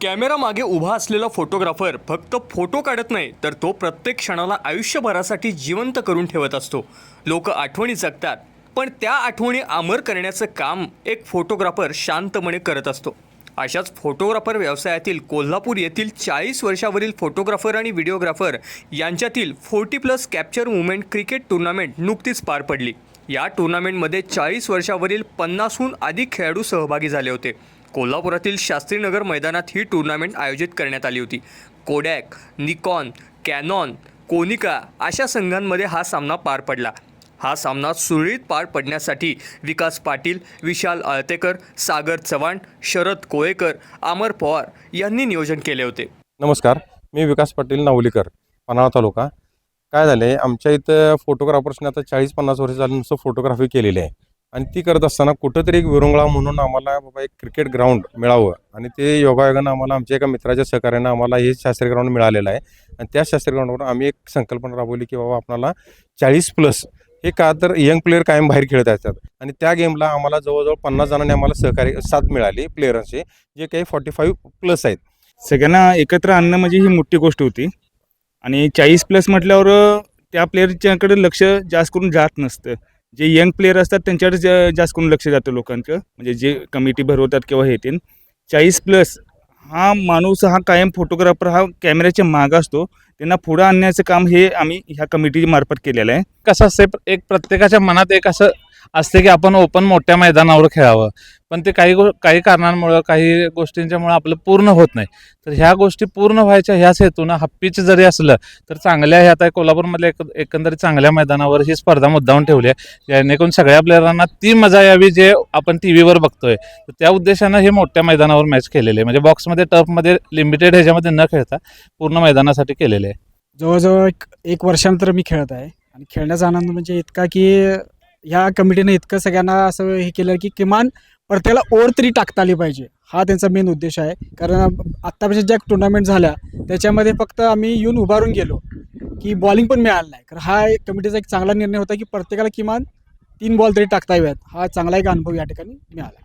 Camera मागे उभा असलेला फोटोग्राफर फक्त फोटो काढत नाही, तर तो प्रत्येक क्षणाला आयुष्यभरासाठी जिवंत करून ठेवत असतो. लोक आठवणी जगतात, पण त्या आठवणी अमर करण्याचं काम एक फोटोग्राफर शांतपणे करत असतो. अशाच फोटोग्राफर व्यवसायातील कोल्हापूर येथील 40 वर्षावरील फोटोग्राफर आणि व्हिडिओग्राफर यांच्यातील 40+ कॅप्चर मुवमेंट क्रिकेट टुर्नामेंट नुकतीच पार पडली. या टुर्नामेंटमध्ये 40 वर्षावरील 50हून अधिक खेळाडू सहभागी झाले होते. कोल्हापुरातील शास्त्रीनगर मैदानात ही टुर्नामेंट आयोजित करण्यात आली होती. कोडॅक, निकॉन, कॅनॉन, कोनिका अशा संघांमध्ये हा सामना पार पडला. हा सामना सुरळीत पार पडण्यासाठी विकास पाटील, विशाल आळतेकर, सागर चव्हाण, शरद कोळेकर, अमर पवार यांनी नियोजन केले होते. नमस्कार, मी विकास पाटील नावलीकर, पन्हाळा तालुका. काय झालं आहे, आमच्या इथं फोटोग्राफर्सने आता 40-50 वर्ष झालं नुसतं फोटोग्राफी केलेली आहे. आणि ती करत असताना कुठंतरी एक विरंगुळा म्हणून आम्हाला बाबा एक क्रिकेट ग्राउंड मिळावं, आणि ते योगायोगानं आम्हाला आमच्या एका मित्राच्या सहकार्यानं आम्हाला हे शास्त्रीय ग्राउंड मिळालेलं आहे. आणि त्या शास्त्रीय ग्राउंडवर आम्ही एक संकल्पना राबवली की बाबा आपल्याला 40+ हे का तर यंग प्लेयर कायम बाहेर खेळत असतात. आणि त्या गेमला आम्हाला जवळजवळ 50 जणांनी आम्हाला साथ मिळाली प्लेयरांचे, जे काही 45+ आहेत. सगळ्यांना एकत्र आणणं म्हणजे ही मोठी गोष्ट होती. आणि 40+ म्हटल्यावर त्या प्लेअरच्याकडे लक्ष जास्त करून जात नसतं. जे यंग प्लेयर असतात त्यांच्याकडे जास्त करून लक्ष जातं लोकांचं, म्हणजे जे कमिटी भरवतात किंवा हे ते. 40+ हा माणूस हा कायम फोटोग्राफर हा कॅमेऱ्याच्या मागं असतो. त्यांना पुढं आणण्याचं काम हे आम्ही ह्या कमिटीमार्फत केलेलं आहे. कसं असते, एक प्रत्येकाच्या मनात एक असं असते की आपण ओपन मोठ्या मैदानावर खेळावं, पण ते काही कारणांमुळं, काही गोष्टींच्यामुळं आपलं पूर्ण होत नाही. तर ह्या गोष्टी पूर्ण व्हायच्या ह्याच हेतूनं हा पिच जरी असलं तर चांगल्या ह्या आता कोल्हापूरमधल्या एकंदरीत चांगल्या मैदानावर ही स्पर्धा मुद्दामून ठेवली आहे, जेणेकरून सगळ्या प्लेयरांना ती मजा यावी जे आपण TV वर बघतोय. तर त्या उद्देशानं हे मोठ्या मैदानावर मॅच केलेले आहे, म्हणजे बॉक्समध्ये, टर्फमध्ये, लिमिटेड ह्याच्यामध्ये न खेळता पूर्ण मैदानासाठी केलेले आहे. जवळजवळ एक वर्षानंतर मी खेळत आहे, आणि खेळण्याचा आनंद म्हणजे इतका की ह्या कमिटीने इतकं सगळ्यांना असं हे केलं की किमान प्रत्येकाला ओव्हर तरी टाकता आली पाहिजे, हा त्यांचा मेन उद्देश आहे. कारण आत्तापर्यंत ज्या टुर्नामेंट झाल्या त्याच्यामध्ये फक्त आम्ही येऊन उभारून गेलो की बॉलिंग पण मिळालं नाही. कारण हा एक कमिटीचा एक चांगला निर्णय होता की प्रत्येकाला किमान 3 बॉल तरी टाकता याव्यात. हा चांगला एक अनुभव या ठिकाणी मिळाला.